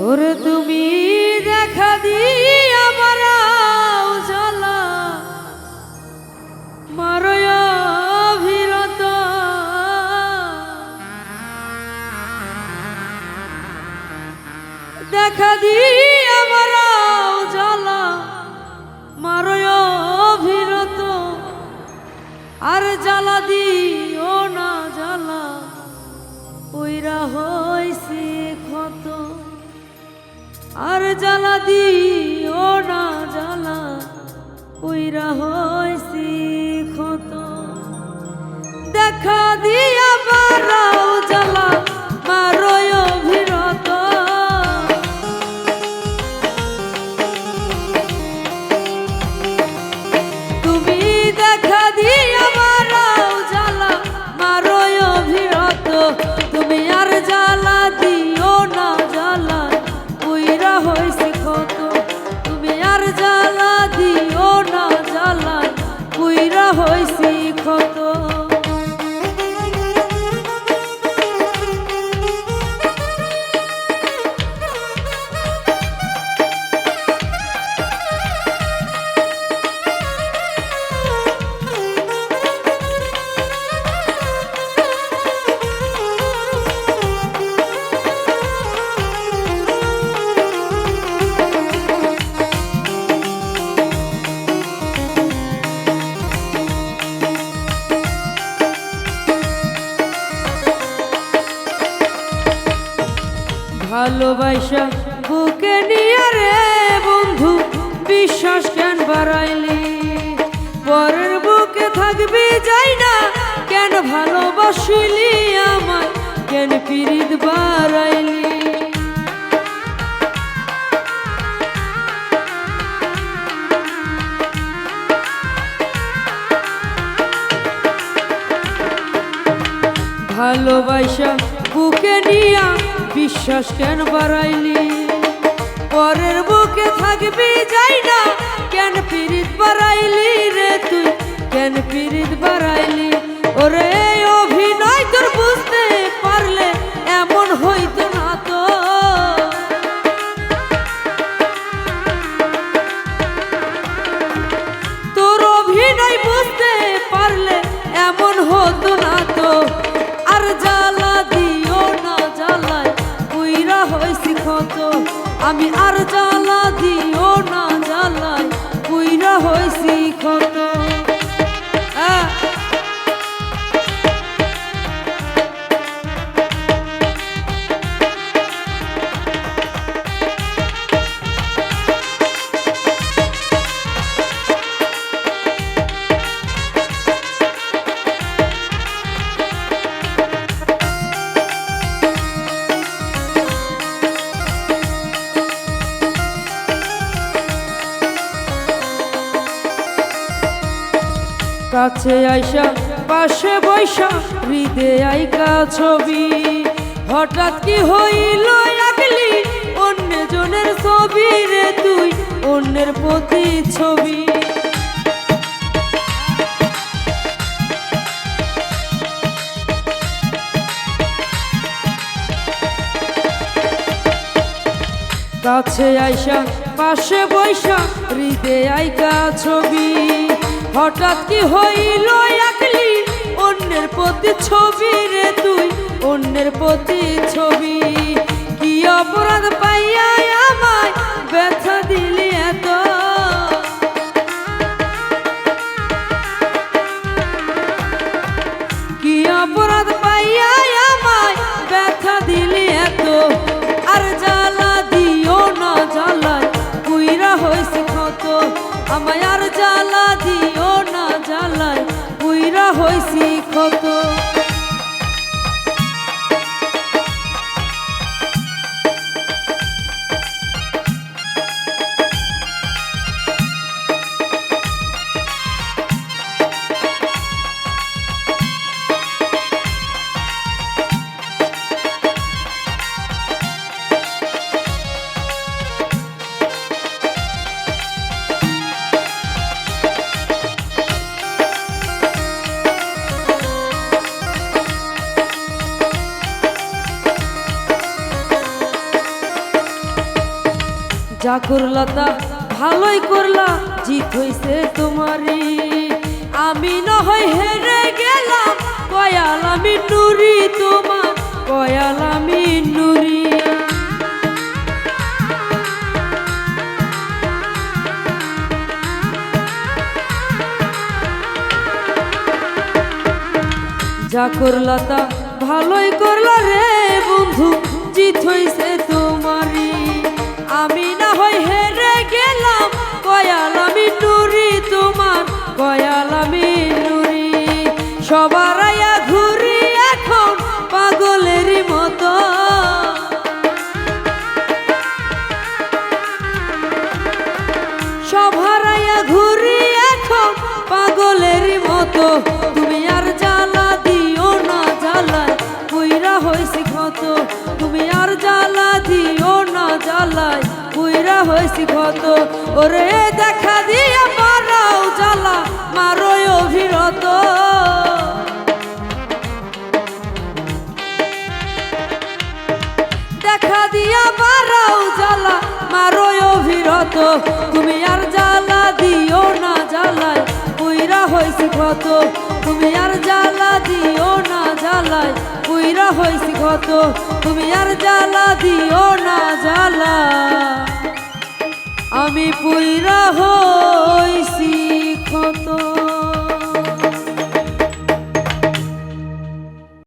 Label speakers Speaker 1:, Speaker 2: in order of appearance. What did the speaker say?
Speaker 1: ওরে তুমি দেখা দিয়ে আমার উজালা মারয় অভিরত দেখা দিয়ে আমার উজালা মারয় অভিরত আর জ্বালা দিও না জ্বালা ওইরা হইছে ক্ষত আর জ্বালা দিও না জ্বালা ওইরা হইছে ক্ষত দেখা দিয়া বারাও জ্বালা মারয় অভিরত তুমি দেখা দিয়া বারাও জ্বালা মারয় অভিরত তুমি আর জ্বালা দিও না জ্বালা ওইরা হইছে ক্ষত তুমি আর জ্বালা দিও না জ্বালা ওইরা হইছে ক্ষত ভালোবাসা বুকে নিয়ে রে বন্ধু বিশ্বাস কেন বাড়াইলি পরের বুকে থাকবি যাই না কেন ভালোবাসিলি আমায় কেন পিরিত বাড়াইলি ভালোবাসা বুকে নিয়া বিশ্বাস কেন বাড়াইলি পরের বুকে থাকবি যাই না কেন পিরিত বাড়াইলি রে তুই কেন পিরিত বাড়াইলি ওরে অভিনয় তোর বুঝতে পারলে এমন হইতো না তো তোর অভিনয় বুঝতে পারলে এমন হতো না তো আর জ্বালা দিও না জ্বালায় পুইরা হইছি ক্ষত আমি আর জ্বালা দিও না জ্বালায় পুইরা হইছি ক্ষত কাছে আইসা পাশে বৈশা হৃদে আইকা ছবি হঠাৎ কি হইল আগলি অন্য জনের ছবি রে তুই অন্যের প্রতি ছবি কাছে আইসা পাশে বৈশা হৃদে আইকা ছবি হঠাৎ কি হইল আকলি অন্যের প্রতি ছবি রে তুই অন্যের প্রতি ছবি কি অপরাধ পাইয়া আমায় ব্যথা দিলি এত কি অপরাধ পাইয়া আমায় ব্যথা দিলি এত আর জ্বালা দিও না জ্বালায় পুইরা হইছে ক্ষত আমায় আর জ্বালা দিও না জ্বালায় পুইরা হইছি ক্ষত যা করলা তা ভালোই করলা, জিত হইছে তোমারই। আমি না হয় হেরে গেলাম, কয়াল আমি নুরি তোমার, কয়াল আমি নুরি। যা করলা তা ভালোই করলা রে বন্ধু, জিত হইছে তোমারই। আমি না হয় হেরে গেলাম, কয়াল আমি নুরি তোমার, কয়াল আমি নুরি। সবার আয়া ঘুরি এখন পাগলেরই মতো, সবার আয়া ঘুরি এখন পাগলেরই মতো। তুমি আর জ্বালা দিও না, জ্বালায় পুইরা হইছি ক্ষত। তুমি আর জ্বালা দিও না, জ্বালায় পুইরা হইছি ক্ষত। ওরে দেখা দিয়া মারাও জ্বালা, মারোই অভিরত। দেখা দিয়া মারাও জ্বালা, মারোই অভিরত। তুমি আর জ্বালা দিও না, জ্বালায় পুইরা হইছি ক্ষত। তুমি আর জ্বালা দিও না, জ্বালায় পুইরা হইছি ক্ষত। তুমি আর জ্বালা দিও না, জ্বালা আমি পুইরা হইছি ক্ষত।